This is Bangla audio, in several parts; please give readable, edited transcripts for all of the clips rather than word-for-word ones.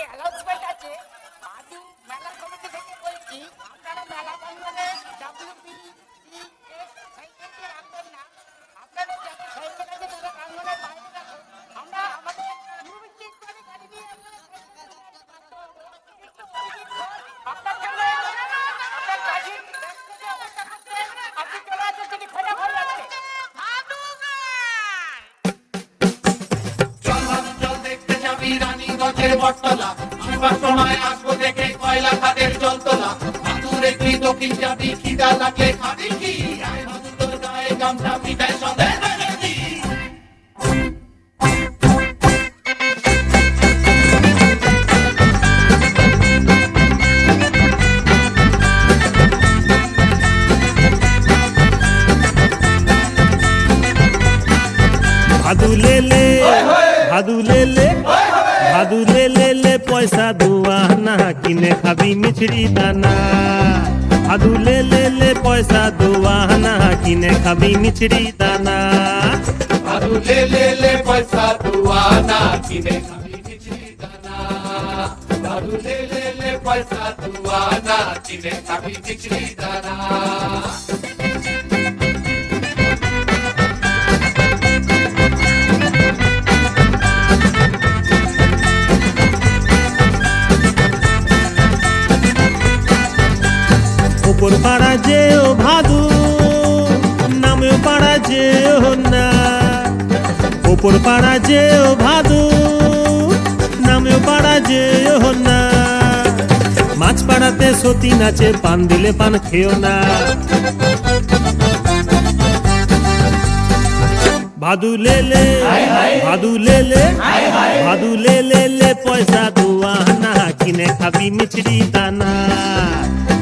যে অ্যানাউন্সমেন্ট আছে আজু মেলা কমিটি থেকে বলছি আপনারা মেলা প্রাঙ্গণে WPCS সাইকেলকে রাখবেন না। আপনারা যাতে সাইকেল আছে তারা প্রাঙ্গণের বাইরে রাখুন। আমরা আমাদের নির্বিচ্ছিন্ন করে গাড়ি নিয়ে আপনার জন্য আপনার কাজের ব্যস্ততা অবস্থা করতে আপনি চলে আসেন তিনি খোঁজা ভরে যাচ্ছে। রানীগঞ্জের বটতলা আসবার সময় আসবো দেখে কয়লা খাদের জলতলা ভাদুরে তুই দক্ষিণ যাবি খিদা লাগলে খাবি কি আয় ভাদু তোর গায়ে গামছা পিঠায় সন্দেহ ভাদু লেলে ভাদু লেলে ভাদু লেলে পয়সা দুয়া না কিনে খাবি মিছরি দানা ভাদু লেলে পয়সা দুয়া না কিনে খাবি মিছরি দানা ভাদু লে পয়সা দুয়ানা কিনে খাবি মিছরি দানা ভাদু লে পয়সা দুয়ানা কিনে খাবি মিছরি দানা ওপর পাড়া যেও ভাদু নামেও পাড়া যেও না ওপর পাড়া যেও ভাদু নামেও পাড়া যেও না মাছ পাড়াতে সতী নাচে পান দিলে পান খেও না ভাদু লেলে ভাদু লেলে ভাদু লেলে পয়সা দুয়া না কিনে খাবি মিছরি দানা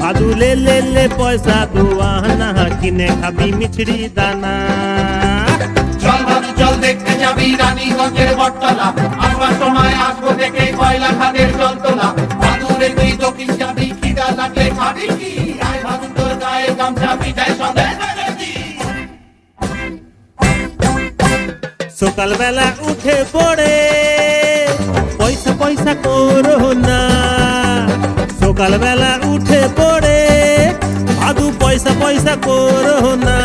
ভাদু লেলে পয়সা দুয়া না কিনে খাবি মিছরি দানা চল ভাদু চল দেখতে যাবি রানীগঞ্জের বটতলা আসবার সময় আসবো দেখে কয়লা খাদের জলতলা ভাদুরে তুই দক্ষিণ যাবি খিদা লাগলে খাবি কি আয় ভাদু তোর গায়ে গামছা পিঠায় সন্দেহ সকালবেলা উঠে পড়ে পয়সা পয়সা করো না সকালবেলা উঠে পড়ে ভাদু পয়সা পয়সা করো না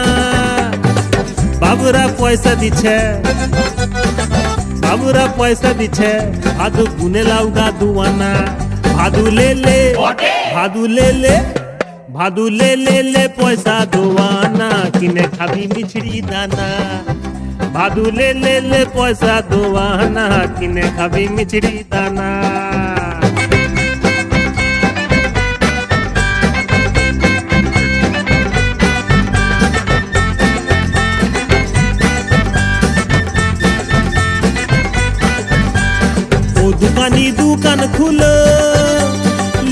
বাবুরা পয়সা দিচ্ছে বাবুরা পয়সা দিচ্ছে ভাদু গুনে লাউগা দুয়ানা ভাদু লেলে ভাদু লেলে ভাদু লেলে পয়সা দুয়ানা কিনে খাবি মিছরি দানা ভাদু লেলে পয়সা দুয়ানা কিনে খাবি মিছরি দানা ও দোকানি দোকান খুলো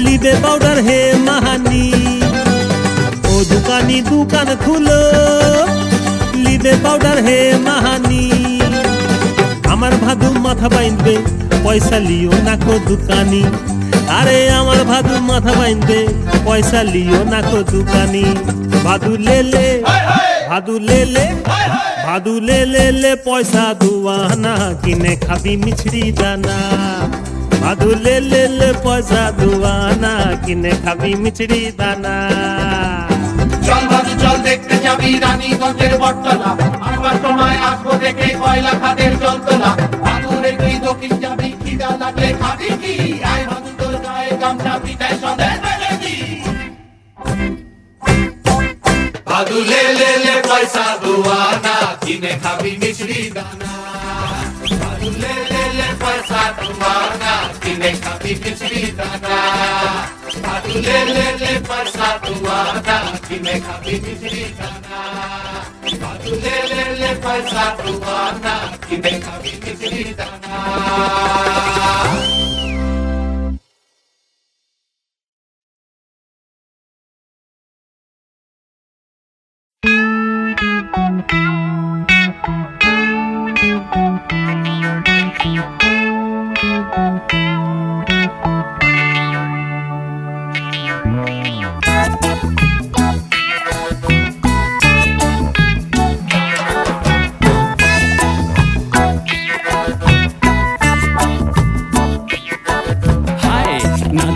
লিবে পাউডার হে মাহানি ও দোকানি দোকান খুলো লিবে পাউডার হে মাহানি আমার ভাদু মাথা বাইন্ধবে পয়সা লিও না কো দোকানি আরে আমার ভাদু মাথা বাইন্ধবে পয়সা লিও না কো দোকানি ভাদু লেলে ভাদু লেলে ভাদু লেলে পয়সা দুয়ানা কিনে খাবি মিছরি দানা ভাদু লেলে পয়সা দুয়ানা কিনে খাবি মিছরি দানা চল ভাদু চল দেখতে যাবি রানীগঞ্জের বটতলা আসবার সময় আসবো দেখে কয়লা খাদের জলতলা ভাদুরে তুই দক্ষিণ যাবি খিদা লাগলে খাবি কি আয় ভাদু তোর গায়ে গামছা পিঠায় সন্দেহ ভাদু লে পয়সা দুয়ানা কিনে খাবি মিছরি দানা ভাদু লে পয়সা দুয়ানা কিনে খাবি মিছরি দানা ভাদু লে পয়সা দুয়ানা কিনে খাবি মিছরি দানা ভাদু লে পয়সা দুয়ানা কিনে খাবি মিছরি দানা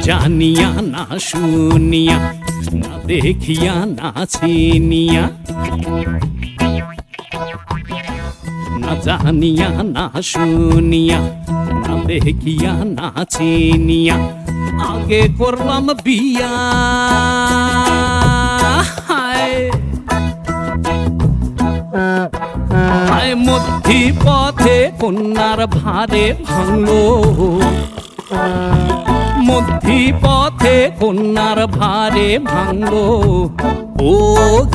জানিয়া না শুনিয়া, না দেখিয়া না চিনিয়া, না জানিয়া না শুনিয়া, না দেখিয়া না চিনিয়া, আগে করলাম বিয়া। হায় হায় মধ্যি পথে কন্যার ভারে ভাঙলো, মধ্যি পথে কন্যার ভারে ভাঙলো, ও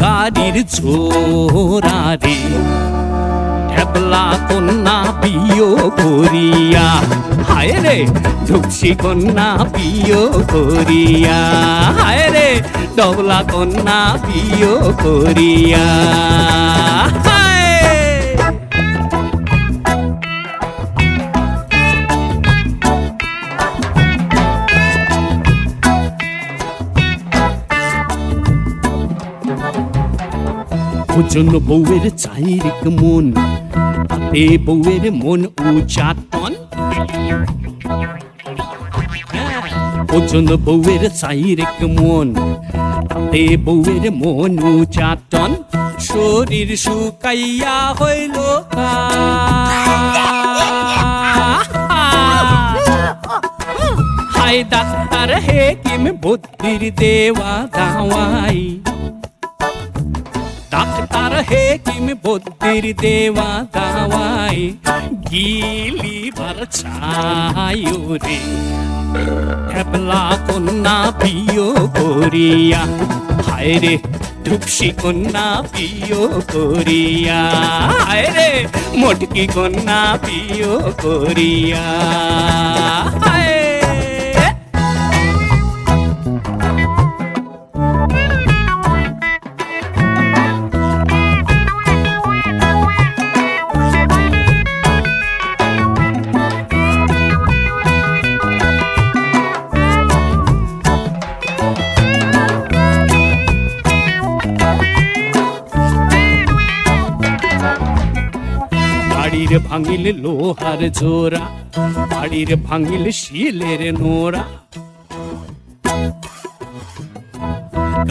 গাড়ির ছোরারে ঢেবলা কন্যা বিয়ে করিয়া। হায় রে ধুকসি কন্যা বিয়ে করিয়া, হায় রে ডবলা কন্যা বিয়ে করিয়া। ওজন বউয়ের চাইরিক মন, তাতে বউয়ের মন উচাটন। ওজন বউয়ের চাইরিক মন, তাতে বউয়ের মন উচাটন। শরীর শুকাইয়া হইল হাই ডাক্তার হেকিম বুদ্ধির দেওয়া দাওয়াই, ডাক্তার হেকিম বুদ্ধির দেওয়া দাওয়াই, গিলিবার ছায়ু রে ঢেবলা কন্যা বিয়ে করিয়া। হায় রে ধুকসি কন্যা বিয়ে করিয়া, হায় রে মোটকি কন্যা বিয়ে করিয়া। হায় বাড়ির ভাঙিল লোহার জোড়া, বাড়ির ভাঙিল শিলের নোড়া,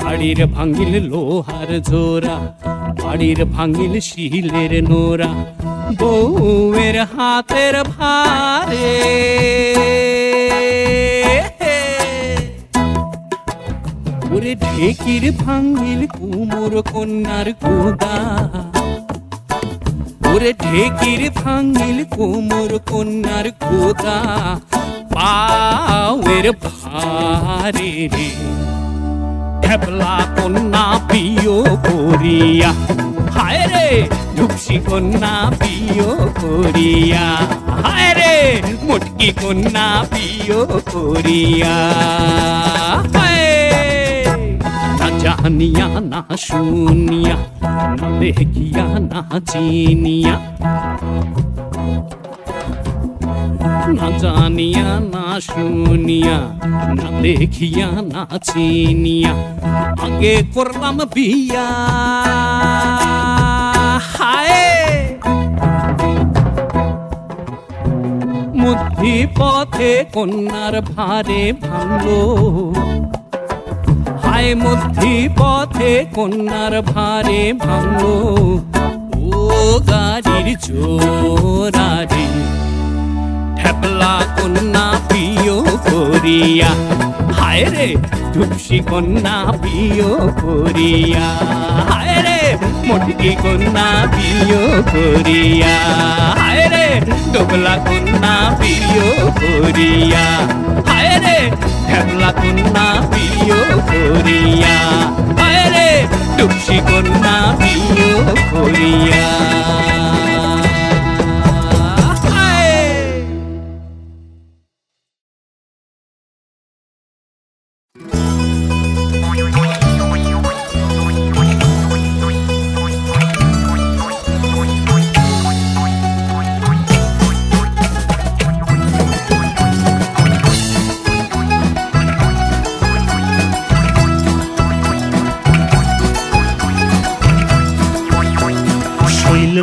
গাড়ির ভাঙিল লোহার জোড়া, বাড়ির ভাঙিল শিলের নোড়া, বউয়ের হাতের ভারে ওরে ঢেকির ভাঙিল কুমোর কন্যার গোদা, ওরে ঢেকির ভাঙিল কোমর কন্যার গোদা, পাওয়ের ভারে রে ঢেবলা কন্যা বিয়ে করিয়া। হায় রে ধুকসি কন্যা বিয়ে করিয়া, হায় রে মোটকি কন্যা বিয়ে করিয়া। না জানিয়া না শুনিয়া, না দেখিয়া না চিনিয়া, না জানিয়া না শুনিয়া, না দেখিয়া না চিনিয়া, আগে করলাম বিয়া। হায় মধ্যি পথে কন্যার ভারে ভাঙলো, হায় মধ্যি পথে কন্যার ভারে ভাঙলো, ও গাড়ির জোরারে ঢেবলা কন্যা বিয়ে করিয়া। হায় রে ধুকসি কন্যা বিয়ে করিয়া, হায় রে মোটকি কন্যা বিয়ে করিয়া, হায় রে ডবলা কন্যা বিয়ে করিয়া, হায় রে ঢেবলা কন্যা বিয়ে করিয়া, হায় রে ধুকসি কন্যা বিয়ে করিয়া।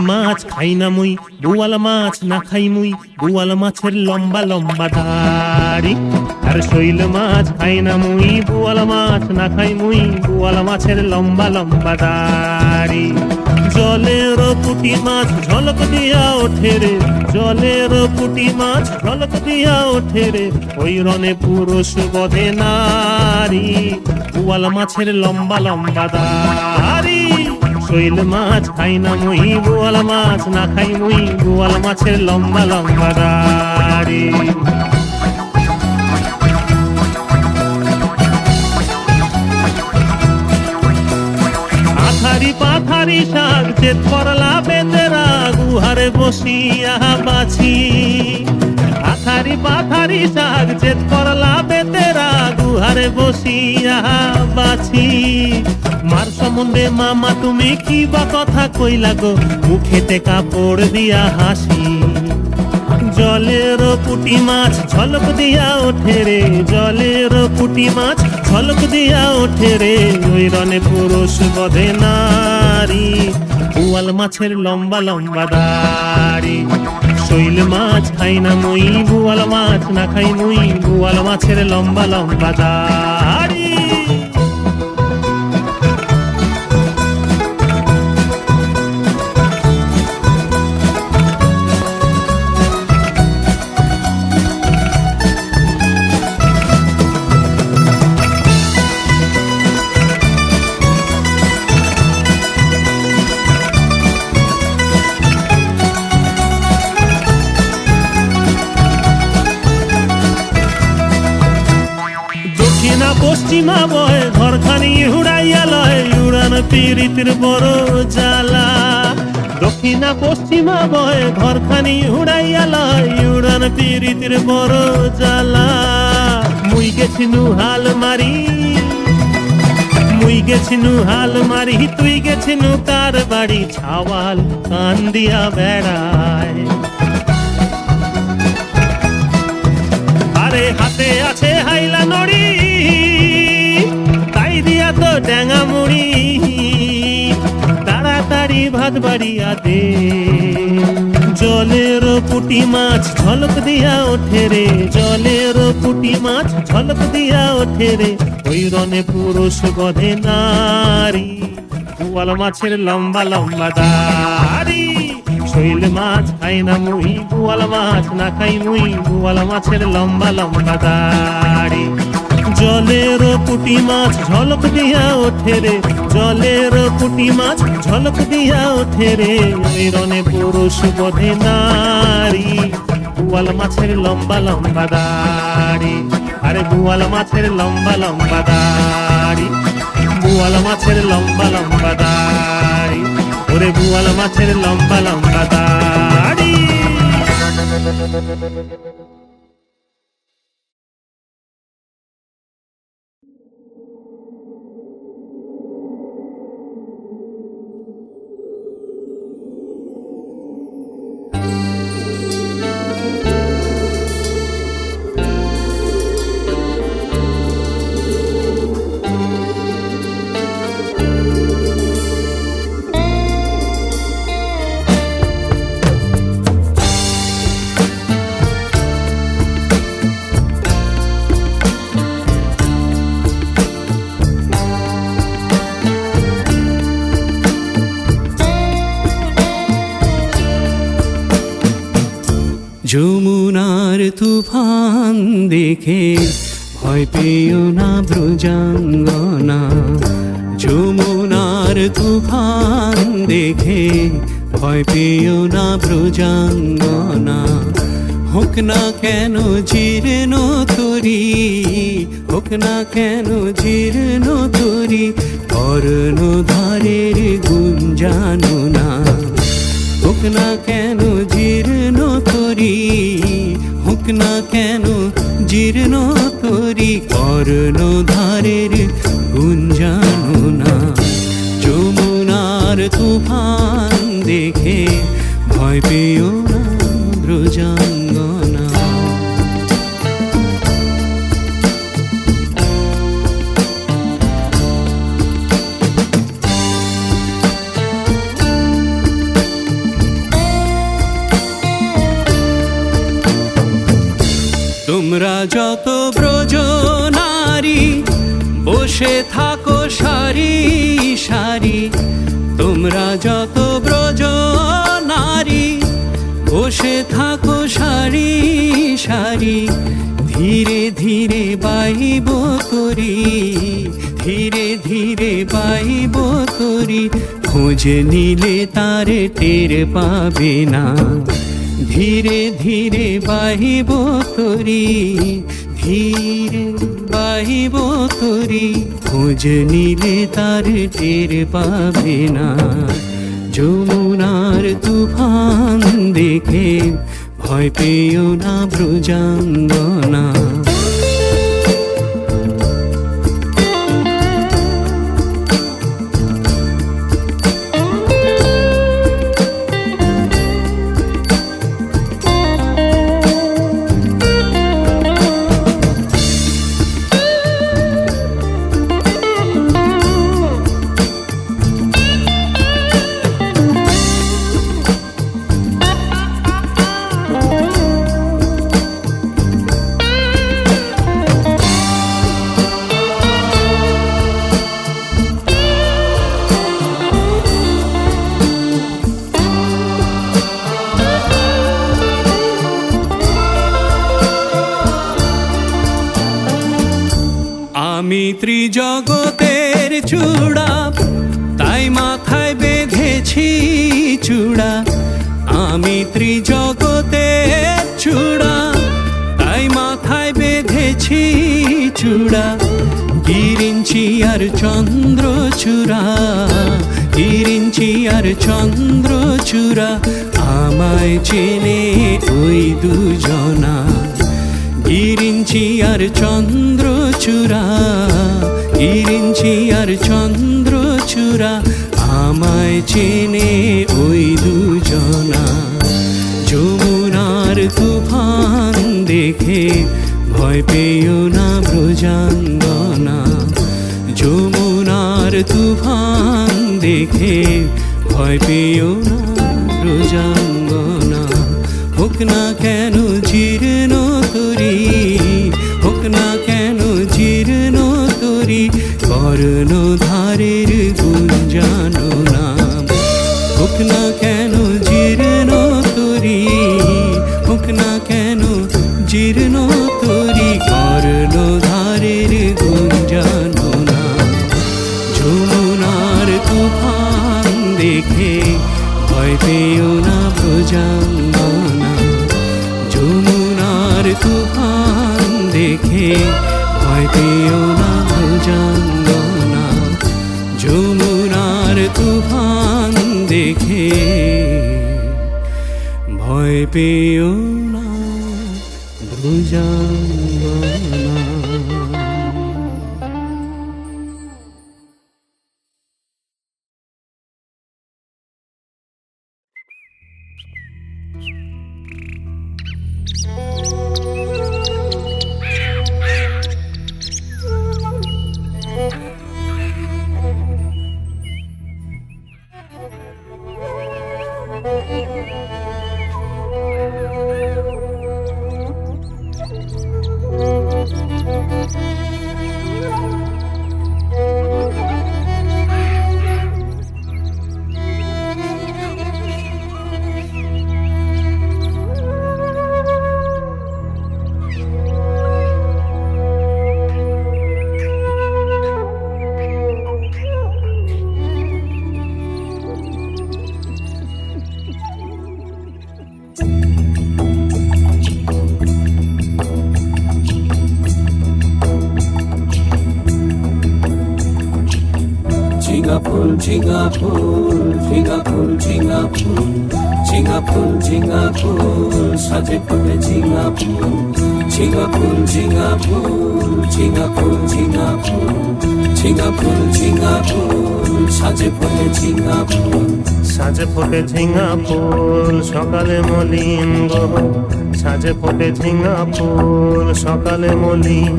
মা মাছ খাই না মুই, বোয়াল মাছ না খাই মুই, বোয়াল মাছের লম্বা লম্বা দাড়ি। আর শৈল মাছ খাই না মুই, বোয়াল মাছ না খাই মুই, বোয়াল মাছের লম্বা লম্বা দাড়ি। জলের পুঁটি মাছ ঝলক দিয়া ওঠে রে, জলের পুঁটি মাছ ঝলক দিয়া ওঠে রে, ওই রনে পুরুষ বধে নারী, বোয়াল মাছের লম্বা লম্বা দাড়ি। শৈল মাছ খাই না মুই, বোয়াল মাছ না খাই মুই, বোয়াল মাছের লম্বা লম্বা দাড়ি। আথারি পাথারি শাক চেত করলা বেতেরা, গুহারে বসিয়া বাছি। আথারি পাথারি শাক চেত করলা বেতেরা, গুহারে বসিয়া বাছি। মার সম্বন্ধে মামা তুমি কি বা কথা কইলা গো, মুখেতে কাপড় দিয়া হাসি। জলের পুঁটি মাছ ঝলক দিয়া ওঠে রে, জলের পুঁটি মাছ ঝলক দিয়া ওঠে রে, ওই রনে পুরুষ বধে নারী, বোয়াল মাছের লম্বা লম্বা দাড়ি। শৈল মাছ খাই না মুই, বোয়াল মাছ না খাই মুই, বোয়াল মাছের লম্বা লম্বা দাড়ি। দক্ষিণা পশ্চিমা বয় ঘরখানি উড়াইয়া লয়, উড়ান পীড়িতের বড় জ্বালা। দক্ষিণা পশ্চিমা বয় ঘরখানি উড়াইয়া লয়, উড়ান পীড়িতের বড় জ্বালা। মুই গেছিনু হাল মারি, মুই গেছিনু হাল মারি, তুই গেছিনু কার বাড়ি, ছাওয়াল কান দিয়া বেড়ায়। আরে হাতে আছে হাইলা নড়ি, তাই দিয়া তো ড্যাঙা মুড়ি, তাড়াতাড়ি ভাত বাড়িয়া দে। জলের পুঁটি মাছ ঝলক দিয়া ওঠে রে, জলের পুঁটি মাছ ঝলক দিয়া ওঠে রে, ওই রনে পুরুষ বধে নারী, বোয়াল মাছের লম্বা লম্বা দাড়ি। শৈল মাছ খাই না মুই, বোয়াল মাছ না খাই মুই, বোয়াল মাছের লম্বা লম্বা দাড়ি। জলের পুঁটি মাছ ঝলক দিয়া ওঠে রে, জলের পুঁটি মাছ ঝলক দিয়া ওঠে রে, ওই রনে পুরুষ বধে নারী, বোয়াল মাছের লম্বা লম্বা দাড়ি। আরে বোয়াল মাছের লম্বা লম্বা দাড়ি, বোয়াল মাছের লম্বা লম্বা দাড়ি, ওরে বোয়াল মাছের লম্বা লম্বা দাড়ি। যমুনার তুফান দেখে ভয় পেও না ব্রজাঙ্গনা, যমুনার তুফান দেখে ভয় পেও না ব্রজাঙ্গনা। হোক না কেন জীর্ণ তরি, হোক না কেন জীর্ণ তরি, কর্ণধারের গুঞ্জানো না। হোক না কেন জীর্ণ তরি, হোক না কেন জীর্ণ তরি, কর্ণধারের গুঞ্জানো না। যমুনার তুফান দেখে ভয় পেও না ব্রজাঙ্গনা। তোমরা যত ব্রজ নারী বসে থাকো সারি সারি, তোমরা যত ব্রজ নারী বসে থাকো সারি সারি, ধীরে ধীরে বাইব তরি, ধীরে ধীরে বাইব তরি, খোঁজ নিলে তার টের পাবে না। ধীরে ধীরে বাইব তরি, ধীরে বাইব তরি, খোঁজ নিলে তার টের পাবে না। যমুনার তুফান দেখে ভয় পেও না ব্রজাঙ্গনা। আমি ত্রিজগতের চূড়া, তাই মাথায় বেঁধেছি চূড়া। আমি ত্রিজগতের চূড়া, তাই মাথায় বেঁধেছি চূড়া। গিরিঞ্চি আর চন্দ্রচূড়া, গিরিঞ্চি আর চন্দ্রচূড়া, আমায় চেনে ওই দুজনা। গিরিঞ্চি আর চন্দ্রচূড়া, গিরিঞ্চি আর চন্দ্রচূড়া, আমায় চেনে ওই দুজনা। যমুনার তুফান দেখে ভয় পেও না ব্রজাঙ্গনা। যমুনার তুফান দেখে ভয় পেও না ব্রজাঙ্গনা। হোক না কেন জীর্ণ তরি, হোক না কেন জীর্ণ তরি, কর্ণধারের গুঞ্জানো নাম। হোক না কেন জীর্ণ তরি, হোক না কেন জীর্ণ তরি, কর্ণধারের গুঞ্জানো নাম। যমুনার তুফান দেখে ভয় পেও না ব্রজাঙ্গনা। যমুনার তুফান দেখে ভয় পেও না ব্রজাঙ্গনা। যমুনার তুফান দেখে ভয় পেও না ব্রজাঙ্গনা। ঝিঙা ফুল ঝিঙা ফুল ঝিঙা ফুল ঝিঙা ফুল ঝিঙা ফুল ঝিঙা ফুল সাজে ফোটে ঝিঙা ফুল ঝিঙা ফুল ঝিঙা ফুল ঝিঙা ফুল ঝিঙা ফুল ঝিঙা ফুল ঝিঙা ফুল সাজে ফোটে ঝিঙা ফুল সাজে ফোটে ঝিঙা ফুল সকালে মলিন গো, সাজে ফোটে ঝিঙা ফুল সকালে মলিন।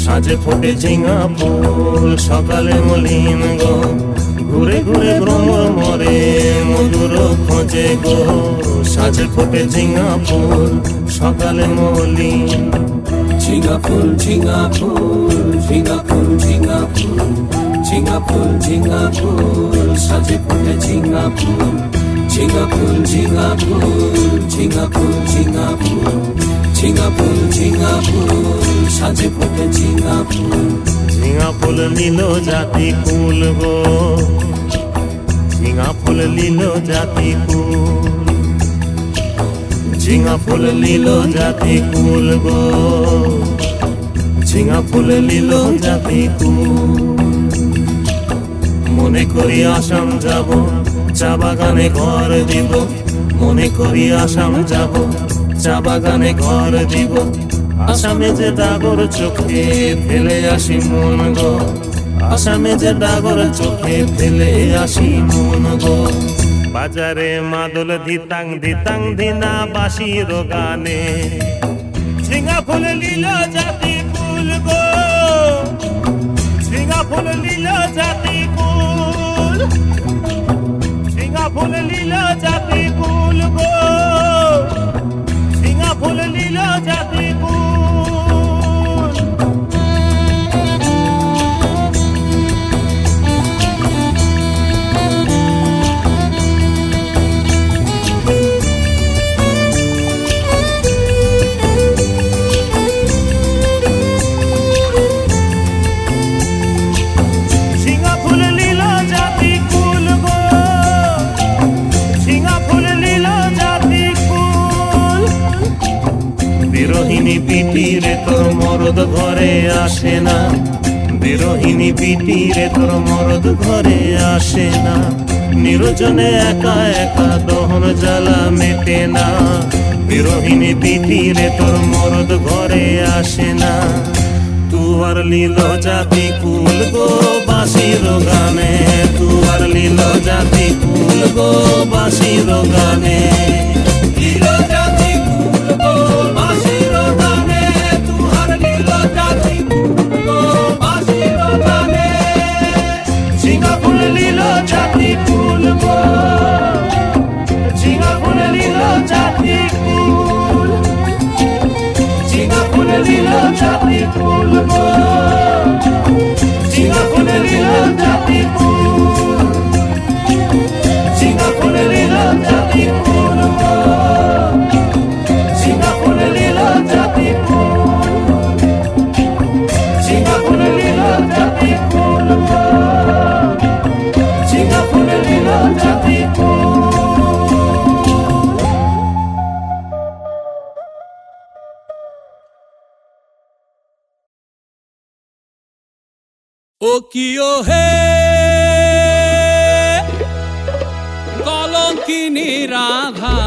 সাজে ফোটে ঝিঙা ফুল সকালে মলিন গো, ঘুরে ঘুরে ভ্রমর মরে মধুর খোঁজে গো। সাজে ফোটে ঝিঙা ফুল সকালে মলিন। ঝিঙা ফুল ঝিঙা ফুল ঝিঙা ফুল ঝিঙা ফুল ঝিঙা ফুল ঝিঙা ফুল সাজে ফোটে ঝিঙা ফুল ঝিঙা ফুল ঝিঙা ফুল ঝিঙা ফুল ঝিঙা ফুল ঝিঙা ফুল ঝিঙা ফুল সাজে ফোটে ঝিঙা ফুল ঝিঙা ফুল নীল জাতি কুল গো, ঝিঙা ফুল নীল জাতি কুল, ঝিঙা ফুল নীল জাতি কুল গো, ঝিঙা ফুল নীল জাতি কুল। মনে করি আসাম যাব, চা বাগানে ঘর দিব, মনে করি আসাম যাব, চা বাগানে ঘর দিব। আসামে যে ডাগর চোখে ফেলে আসি মন গো, আসামে যে ডাগর চোখে ফেলে আসি মন গো। বাজারে মাদল দিতাং দিতাং দিনা বাঁশির গানে, ঝিঙা ফুল লীল জাতি কুল গো, ঝিঙা ফুল লীল জাতি কুল, ঝিঙা ফুল লীল জাতি কুল গো, ঝিঙা ফুল লীল জাতি কুল। বিরোহিনী পিটিরে তোর মরদ ঘরে আসে না, বিরোহিনী পিটিরে তোর মরদ ঘরে আসে না। নিরজনে একা একা দহন জ্বালা মেটে না, বিরোহিনী পিটিরে তোর মরদ ঘরে আসে না। তুয়ার লীল জাতি কুল গো বাঁশির গানে, তুয়ার লীল জাতি কুল গো বাঁশির গানে। লীল জাতি কুল গো বাঁশির গানে, তুহার লীল জাতি কুল গো বাঁশির গানে। ঝিঙা ফুল লীল জাতি কুল গো, ঝিঙা ফুল লীল জাতি কুল, ঝিঙা ফুল লীল জাতি কুল গো, ঝিঙা ফুল লীল জাতি কুল, ঝিঙা ফুল লীল জাতি কুল গো, ঝিঙা ফুল লীল জাতি কুল, ঝিঙা ফুল লীল জাতি কুল গো, ঝিঙা ফুল লীল জাতি কুল। ও কিও হে কলঙ্কিনী রাধা,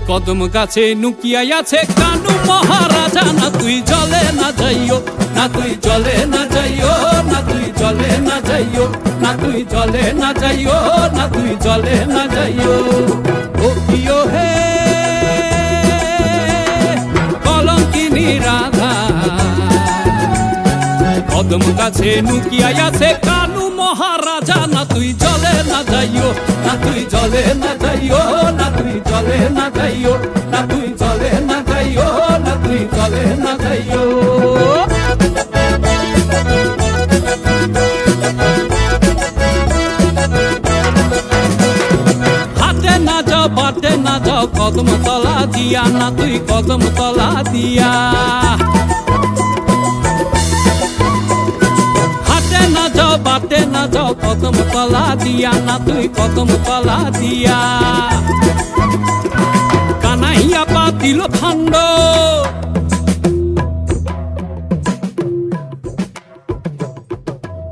কদম গাছে নুকিয়াই আছে কানু মহারাজা। না তুই জলে না যাইও, না তুই জলে না যাইও, না তুই জলে না যাইও, না তুই জলে না যাইও, না তুই জলে না যাইও। ও কিও হে কলঙ্কিনী রাধা, কদম গাছে নুকিয়াই আছে কানু মহারাজা। না তুই জলে না যাইও, না তুই জলে না যাইও, না তুই জলে না যাইও, না তুই জলে না যাইও, না তুই জলে না যাইও। হাতে না যাও বাটে না যাও কদম তলা দিয়া, না তুই কদম তলা দিয়া। হাতে না যাও বাটে না যাও কদম তলা দিয়া, না তুই কদম তলা দিয়া। কানাইয়া পাতিল ফান্ড,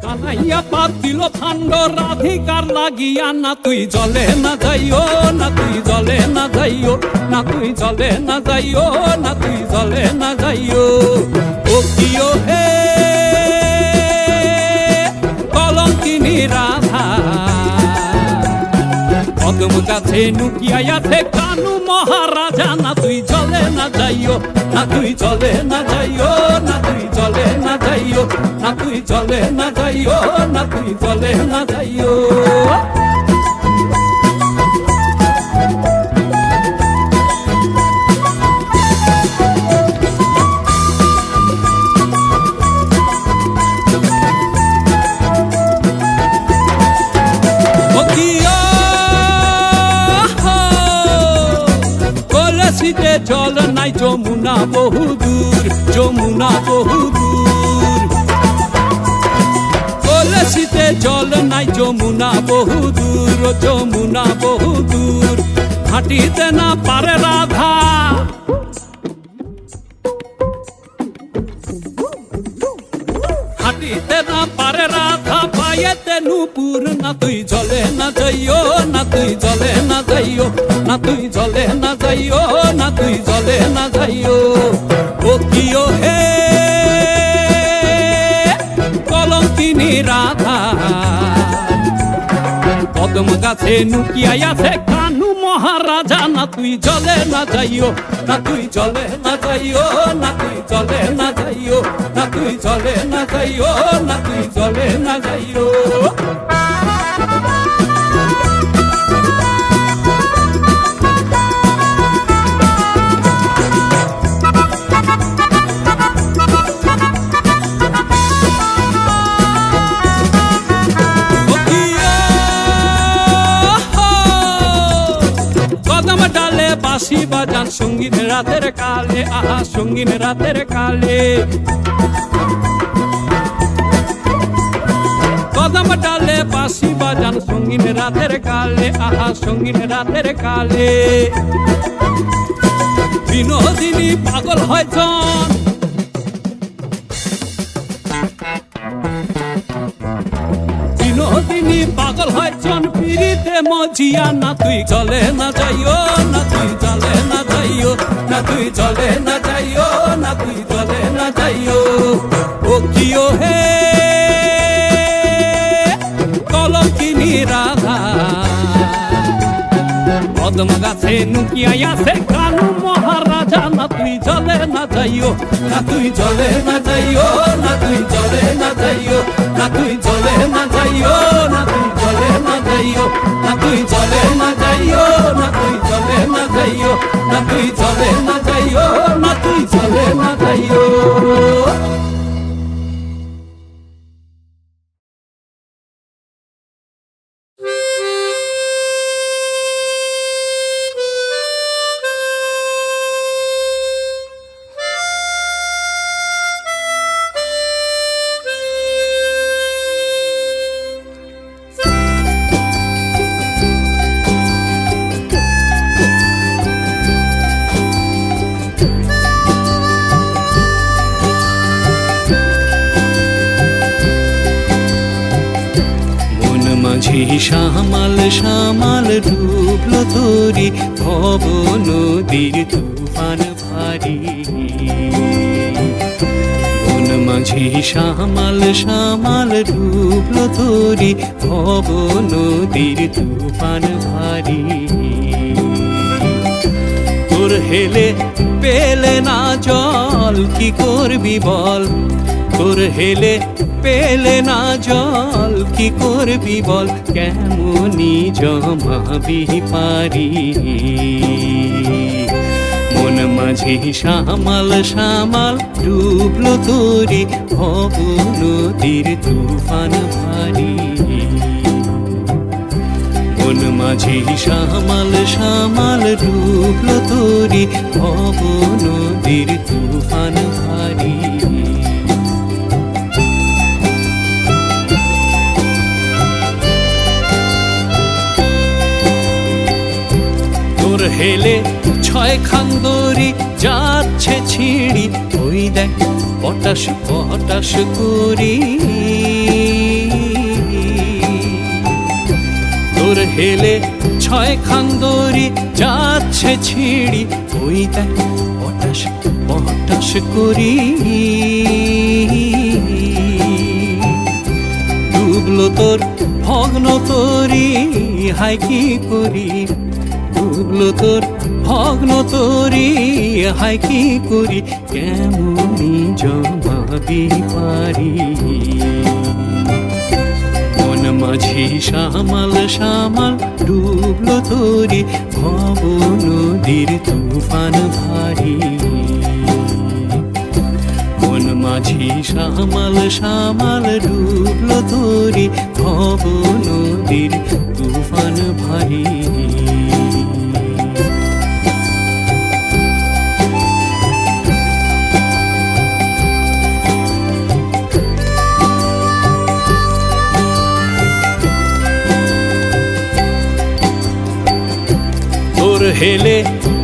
কানাইয়া পাতিল ফান্ড রাধিকার লাগিয়া। না তুই জলে না যাইও, না তুই জলে না যাইও, না তুই জলে না যাইও, না তুই জলে না যাইও। ও কিও হে কলঙ্কিনী রাধা, কদম গাছে নুকিয়াই আছে কানু মহারাজা। না তুই জলে না যাইও, না তুই জলে না যাইও, না তুই জলে না যাইও, না তুই জলে না যাইও, না তুই জলে না যাইও। শীতে জল নাই যমুনা বহুদূর, যমুনা বহুদূর। কলসিতে জল নাই যমুনা বহুদূর, যমুনা বহুদূর। হাঁটিতে না পারে রাধা, হাঁটিতে না পারে রাধা, পায়েতে নুপুর। না তুই জলে না যাইও, না তুই জলে না যাইও, না তুই জলে না যাইও, না তুই জলে না যাইও। ও কিও হে কলঙ্কিনী রাধা, কদম গাছে নুকিয়াই আছে কানু মহারাজা। না তুই জলে না যাইও, না তুই জলে না যাইও, না তুই জলে না যাইও, না তুই জলে না যাইও, না তুই জলে না যাইও। বাঁশি বাজান সঙ্গীত রাতের কালে, আহা সঙ্গীত রাতের কালে। কদম ডালে বাঁশি বাজান সঙ্গীত রাতের কালে, আহা সঙ্গীত রাতের কালে। বিনোদিনী পাগল হয়জন, বিনোদিনী পাগল হয়জন পিড়িতে মজিয়া। না তুই জলে না যাইও, না তুই জলে না যাইও, না তুই জলে না যাইও, না তুই জলে না যাইও। ও কিও হে কলঙ্কিনী রাধা, কদম গাছে নুকিয়াই আছে কানু মহারাজা। না তুই জলে না যাইও, না তুই জলে না যাইও, না তুই জলে না যাইও, না তুই জলে না যাইও, না তুই জলে না যাইও, না তুই জলে না যাইও, না তুই জলে না যাইও, না তুই জলে না যাইও, না তুই জলে না যাইও। শ্যামাল শ্যামাল ডুবলো তোরি ভব নদীর তুফান ভারী। বন মাঝি শ্যামাল শ্যামাল ডুবলো তোরি ভব নদীর তুফান ভারী। তোর হেলে পেলে না জল কি করবি বল, তোর হেলে পেলে না জল কি করবি বল, কেমনি জমাবি পারি। মন মাঝি শ্যামাল শ্যামাল ডুবলো তোরি ভব নদীর তুফান ভারী। মন মাঝি শ্যামাল শ্যামাল ডুবলো তোরি ভব নদীর তুফান ভারী। তোর হেলে ছয় খান্দরি যাচ্ছে ছিঁড়ি, ওই দেখ পটাশ পটাশ করি। তোর হেলে ছয় খান্দরি যাচ্ছে ছিঁড়ি, ওই দেখ পটাশ পটাশ করি। ডুবলো তোর ভগ্ন তরি হাই কি করি, ডুবলো তোর ভগ্ন তরি হাই কি করি, কেমনি জমাবি পারি। মন মাঝি শ্যামাল শ্যামাল ডুবলো তোরি ভব নদীর তুফান ভারী। মন মাঝি শ্যামাল শ্যামাল ডুবলো তোরি ভব নদীর তুফান ভারী। হেলে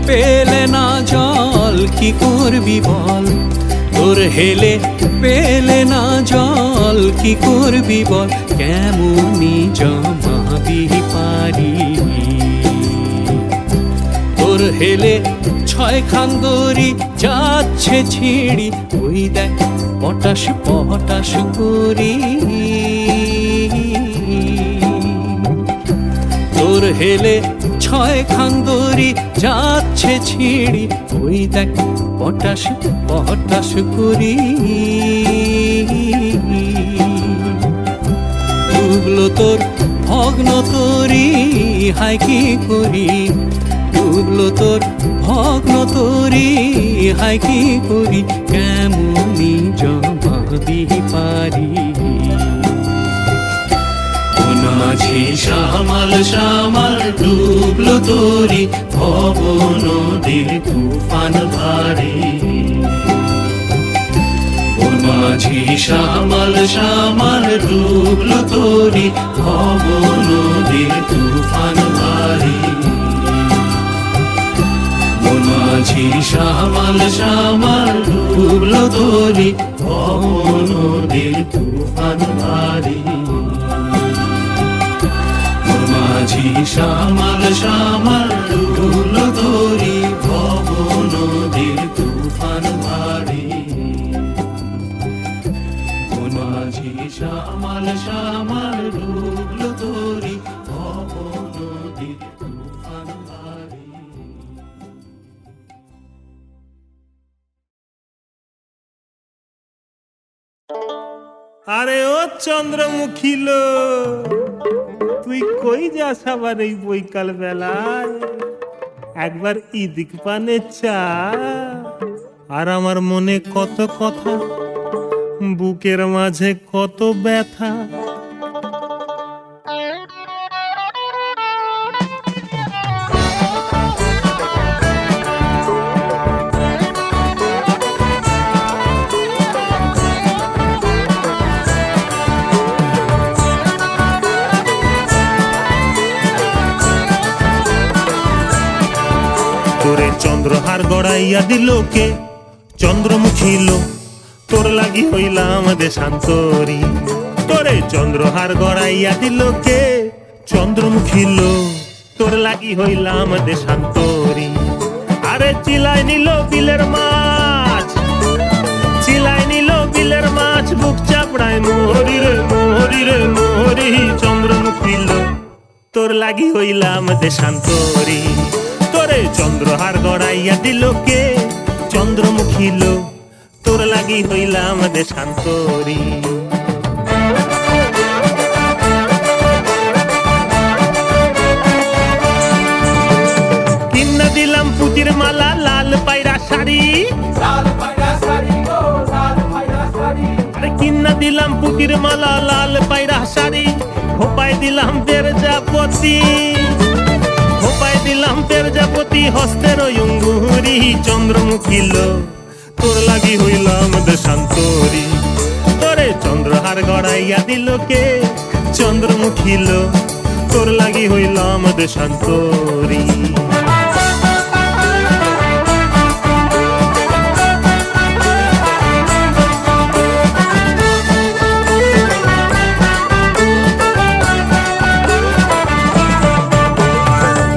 পেলে না জল কি করবি বল, তোর হেলে পেলে না জল কি করবি বল, কেমনি জমাবি পারি। তোর হেলে ছয় খান দড়ি যাচ্ছে ছিঁড়ি, ওই দেখ পটাশ পটাশ করি। তোর হেলে ছয় খান দড়ি যাচ্ছে ছিঁড়ি, ওই দেখ পটাশ পটাশ করি। ডুবলো তোর ভগ্ন তরি হাই কি করি, ডুবলো তোর ভগ্ন তরি হাই কি করি, কেমনি জমাবি পারি। কোন মাঝি শ্যামাল শ্যামাল ডুবলো তরি ভব নদীর তুফান ভারী। কোন মাঝি শ্যামাল শ্যামাল ডুবলো তরি ভব নদীর তুফান ভারী। কোন মাঝি শ্যামাল শ্যামাল ডুবলো তরি ভব নদীর তুফান ভারী। মাঝি শ্যামাল শ্যামাল ডুবলো তরি ভব নদীর তুফান ভারী। মাঝি শ্যামাল শ্যামাল ডুবলো তরি ভব নদীর তুফান ভারী। আরে ও চন্দ্রমুখী লো, তুই কই যাস আবার এই বৈকাল বেলায়? একবার ইদিক পানে চা। আর আমার মনে কত কথা, বুকের মাঝে কত ব্যথা। তোরে চন্দ্রহার গড়াইয়া দিল কে? চন্দ্রমুখী লো, তোর লাগি হইলাম দেশান্তরী। তোরে চন্দ্রহার গড়াইয়া দিল কে? চন্দ্রমুখী লো, তোর লাগি হইলাম দেশান্তরী। আরে চিলাই নিল বিলের মাছ, চিলাই নিল বিলের মাছ, বুক চাপড়ায় মোহরি রে মোহরি রে মোহরি। চন্দ্রমুখী লো, তোর লাগি হইলাম দেশান্তরী। তোরে চন্দ্রহার গড়াইয়া দিল কে? চন্দ্রমুখী লো, তোর লাগি হইলাম দেশান্তরী। কিন্না দিলাম পুতির মালা, লাল পায়রা শাড়ি, আরে কিন্না দিলাম পুতির মালা, লাল পায়রা শাড়ি। খোপায় দিলাম পেরজাপতি, খোপায় দিলাম পেরজাপতি, হস্তের অঙ্গুরি। চন্দ্রমুখী লো, তোর লাগি হইলাম দেশান্তরী। তোরে চন্দ্রহার গড়াইয়া দিল কে? চন্দ্রমুখী লো, তোর লাগি হইলাম দেশান্তরী।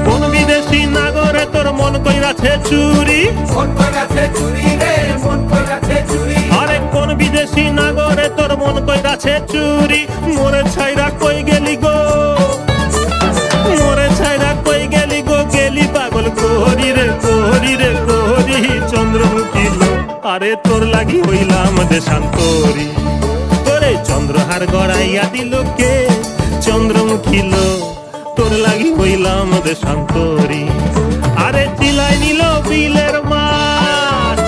কোন বিদেশি নাগরে তোর মন কইরাছে চুরি, আরে কোন বিদেশি নাগরে তোর মন কইরাছে চুরি। মোরে ছাইরা কই গেলি গো, মোরে ছাইরা কই গেলি গো, গেলি পাগল কোহরি রে কোহরি রে কোহরি। চন্দ্রমুখী লো, আরে তোর লাগি হইলাম দেশান্তরী। তোরে চন্দ্রহার গড়াইয়া দিল কে? চন্দ্রমুখী লো, তোর লাগি হইলাম দেশান্তরী। আরে চিলাই নিল বিলের মাছ,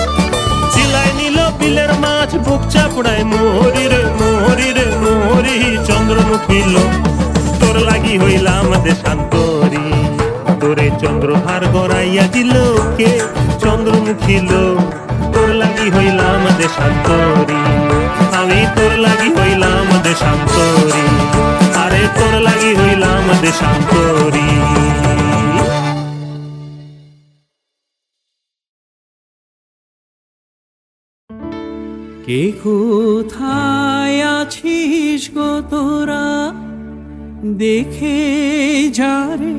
চিলাই নিল বিলের মাছ, বুক চাপড়ায় মোহরি রে মোহরি রে মোহরি। চন্দ্রমুখী লো, তোর লাগি হইলাম দেশান্তরী। তোরে চন্দ্রহার গড়াইয়া দিল কে? চন্দ্রমুখী লো, তোর লাগি হইলাম দেশান্তরী। আমি তোর লাগি হইলাম দেশান্তরী, আরে তোর লাগি হইলাম দেশান্তরী। কে কোথায় আছিস গো তোরা, দেখে যারে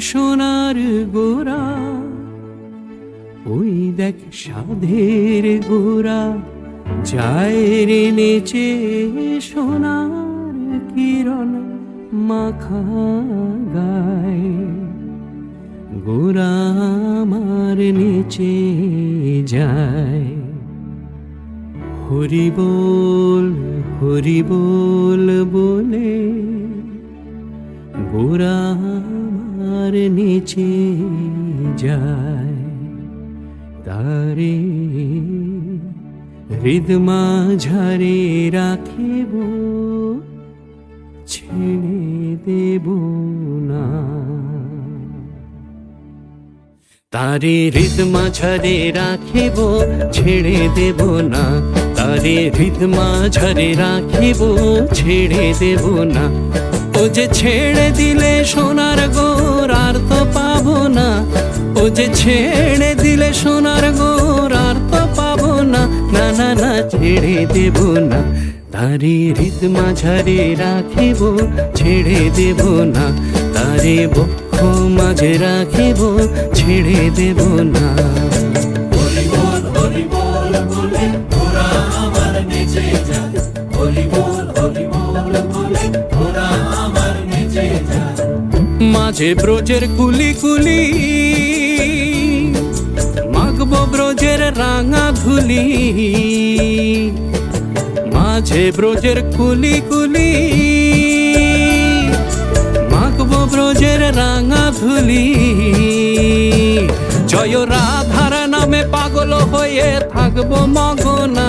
সোনার গোরা, ওই দেখ সাধের গোরা যায় রে নেচে সোনার কিরণ মাখা গায়। গোরা আমার নেচে যায়, হরি বল বলে গোরা আমার নেচে যায়। তারে হৃদমা ঝারে রাখিব, ছেড়ে দেব না। তারে হৃদমা ঝারে রাখিব, ছেড়ে দেব না। তারে হৃদমা ঝারে রাখিব, ছেড়ে দেব না। ও যে ছেড়ে দিলে সোনার গোর আর তো পাবো না। ও যে ছেড়ে দিলে সোনার গোর আর তো পাবো না। না না না, ছেড়ে দেব না। তারে হৃদমা ঝারে রাখিব, ছেড়ে দেব না। তারে বক্ষ মাঝে রাখিব, ছেড়ে দেব না। হরি বল বলে ওরা আমার নেচে যায়। হরি বল বলে ওরা আমার নেচে যায়। মাঝে ব্রজের কুলি কুলি, মাগব ব্রজের রাঙা ধুলি। মাঝে ব্রজের কুলি কুলি, মাগব ব্রজের রাঙা ধুলি। জয় রাধার নামে পাগল হয়ে থাকবো মগনা।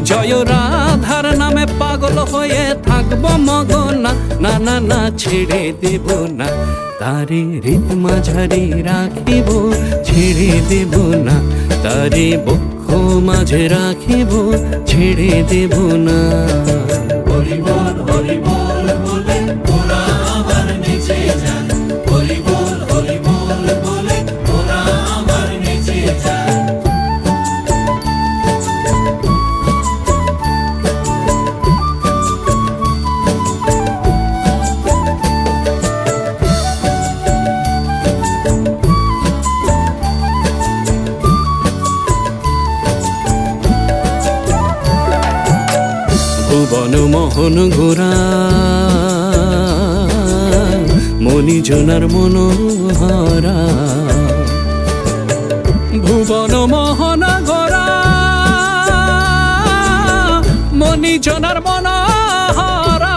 জয় রাধার নামে পাগল হয়ে থাকবো মগনা। না না না, ছেড়ে দেব না। তারে হৃদমা ঝারে রাখিব, ছেড়ে দেব না। তারে বক্ষ মাঝে রাখিব, ছেড়ে দেব না। হরি বল বলে ওরা আমার নেচে যায়। হরি বল বলে ওরা আমার নেচে যায়। ভুবন মোহন গোরা, মণিজনার মনোহরা। ভুবন মোহন গোরা, মণিজনার মনোহরা।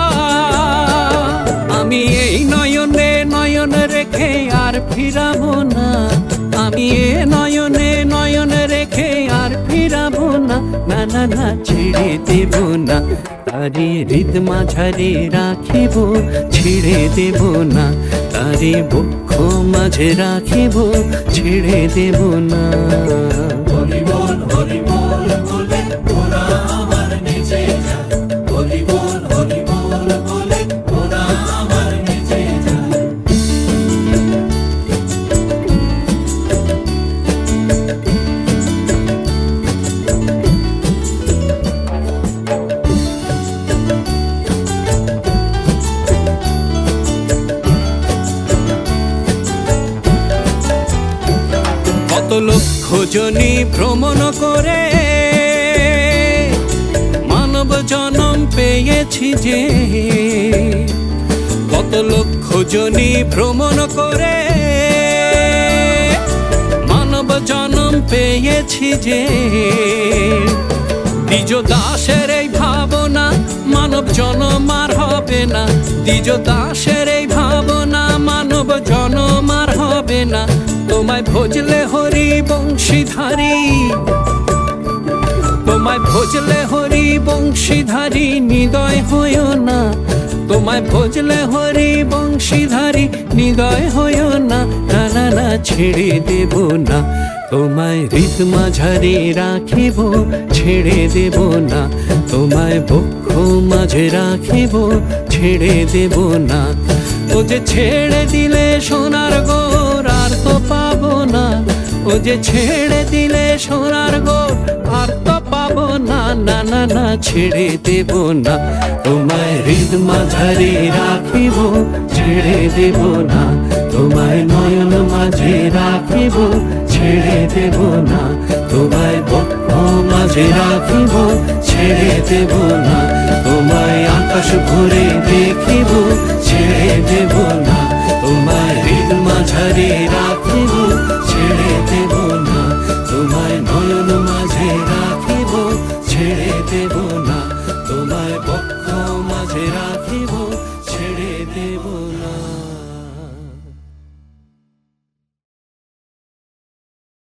আমি এই নয়নে নয়ন রেখে আর ফিরাবো না। আমি এ নয়নে নয়ন রেখে আর ফিরাবো না। না না না, ছেড়ে দেব না। তারে হৃদমা ঝারে রাখিব, ছেড়ে দেব না। তারে বক্ষ মাঝে রাখিব, ছেড়ে দেব না। হরি বল বলে ওরা আমার নেচে যায়। হরি বল বলে ওরা আমার নেচে যায়। কত লক্ষ জনি ভ্রমণ করে মানব জনম পেয়েছি যে। কত লক্ষ জনি ভ্রমণ করে মানব জনম পেয়েছি যে। দ্বিজ দাসের এই ভাবনা মানব জনম আর হবে না। দ্বিজ দাসের এই ভাবনা মানব জনম আর হবে না। তোমায় ভজলে হরি বংশীধারী, তোমায় ভজলে হরি বংশীধারী নিদয় হইও না। তোমায় ভজলে হরি বংশীধারী নিদয় হইও না। না না না, ছেড়ে দেব না। তোমায় হৃদমা ঝারে রাখিব, ছেড়ে দেব না। তোমায় বক্ষ মাঝে রাখিব, ছেড়ে দেব না। ও যে ছেড়ে দিলে সোনার গোর আর তো পাবো না। ও যে ছেড়ে দিলে সোনার গোর আর তো পাবো না, না না না ছেড়ে দেব না, তোমায় হৃদ মাঝারে রাখিব, ছেড়ে দেব না, তোমায় নয়ন মাঝে রাখিব, ছেড়ে দেব না, তোমায় বক্ষ মাঝে রাখিব, ছেড়ে দেব না, তোমায় আকাশ ভরে দেখিব, ছেড়ে দেব না, তোমায় হৃদ মাঝারে রাখিব, ছেড়ে দেব না, তোমায় নয়ন মাঝে রাখিব, ছেড়ে দেব না, তোমায় বক্ষ মাঝে রাখিব, ছেড়ে দেব